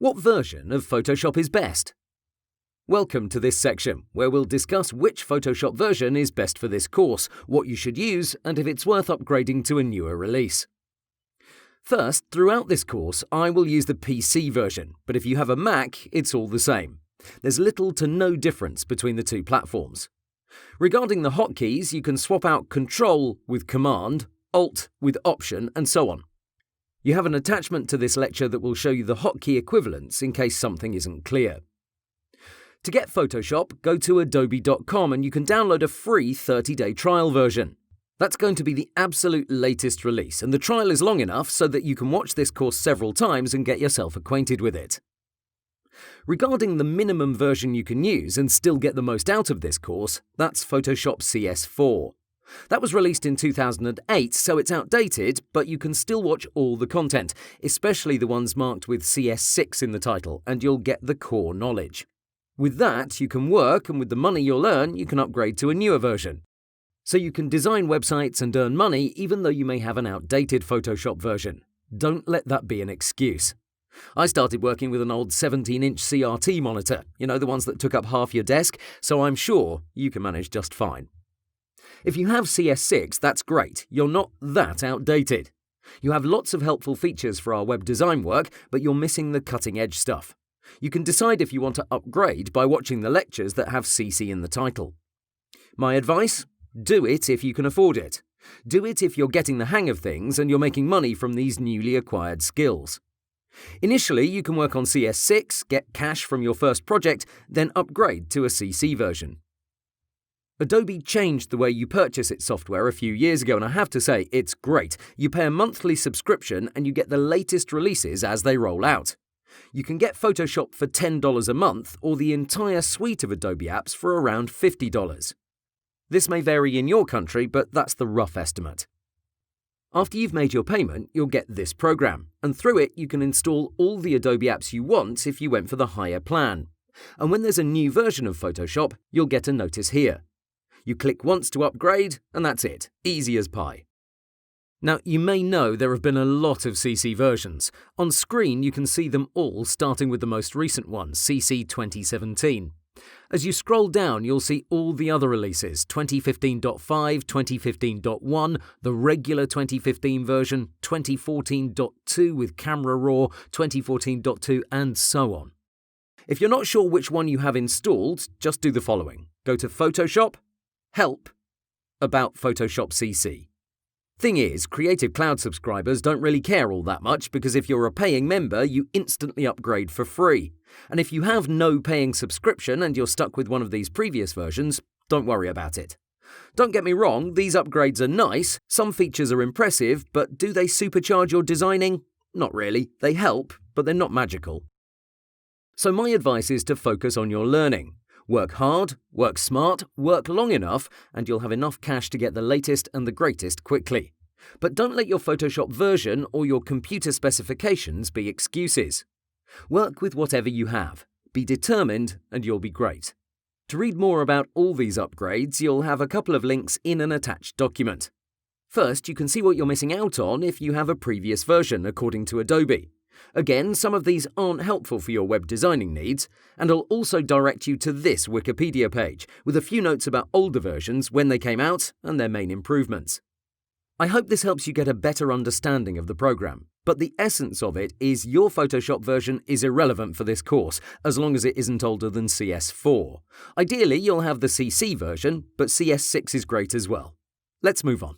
What version of Photoshop is best? Welcome to this section, where we'll discuss which Photoshop version is best for this course, what you should use, and if it's worth upgrading to a newer release. First, throughout this course, I will use the PC version, but if you have a Mac, it's all the same. There's little to no difference between the two platforms. Regarding the hotkeys, you can swap out Control with Command, Alt with Option, and so on. You have an attachment to this lecture that will show you the hotkey equivalents in case something isn't clear. To get Photoshop, go to adobe.com and you can download a free 30-day trial version. That's going to be the absolute latest release, and the trial is long enough so that you can watch this course several times and get yourself acquainted with it. Regarding the minimum version you can use and still get the most out of this course, that's Photoshop CS4. That was released in 2008, so it's outdated, but you can still watch all the content, especially the ones marked with CS6 in the title, and you'll get the core knowledge. With that, you can work, and with the money you'll earn, you can upgrade to a newer version. So you can design websites and earn money even though you may have an outdated Photoshop version. Don't let that be an excuse. I started working with an old 17-inch CRT monitor, the ones that took up half your desk, so I'm sure you can manage just fine. If you have CS6, that's great. You're not that outdated. You have lots of helpful features for our web design work, but you're missing the cutting-edge stuff. You can decide if you want to upgrade by watching the lectures that have CC in the title. My advice? Do it if you can afford it. Do it if you're getting the hang of things and you're making money from these newly acquired skills. Initially, you can work on CS6, get cash from your first project, then upgrade to a CC version. Adobe changed the way you purchase its software a few years ago, and I have to say, it's great. You pay a monthly subscription and you get the latest releases as they roll out. You can get Photoshop for $10 a month or the entire suite of Adobe apps for around $50. This may vary in your country, but that's the rough estimate. After you've made your payment, you'll get this program, and through it you can install all the Adobe apps you want if you went for the higher plan. And when there's a new version of Photoshop, you'll get a notice here. You click once to upgrade, and that's it. Easy as pie. Now, you may know there have been a lot of CC versions. On screen, you can see them all, starting with the most recent one, CC 2017. As you scroll down, you'll see all the other releases, 2015.5, 2015.1, the regular 2015 version, 2014.2 with Camera Raw, 2014.2, and so on. If you're not sure which one you have installed, just do the following. Go to Photoshop, Help, About Photoshop CC. Thing is, Creative Cloud subscribers don't really care all that much because if you're a paying member, you instantly upgrade for free. And if you have no paying subscription and you're stuck with one of these previous versions, don't worry about it. Don't get me wrong, these upgrades are nice, some features are impressive, but do they supercharge your designing? Not really. They help, but they're not magical. So my advice is to focus on your learning. Work hard, work smart, work long enough, and you'll have enough cash to get the latest and the greatest quickly. But don't let your Photoshop version or your computer specifications be excuses. Work with whatever you have. Be determined, and you'll be great. To read more about all these upgrades, you'll have a couple of links in an attached document. First, you can see what you're missing out on if you have a previous version, according to Adobe. Again, some of these aren't helpful for your web designing needs, and I'll also direct you to this Wikipedia page with a few notes about older versions, when they came out, and their main improvements. I hope this helps you get a better understanding of the program, but the essence of it is your Photoshop version is irrelevant for this course, as long as it isn't older than CS4. Ideally, you'll have the CC version, but CS6 is great as well. Let's move on.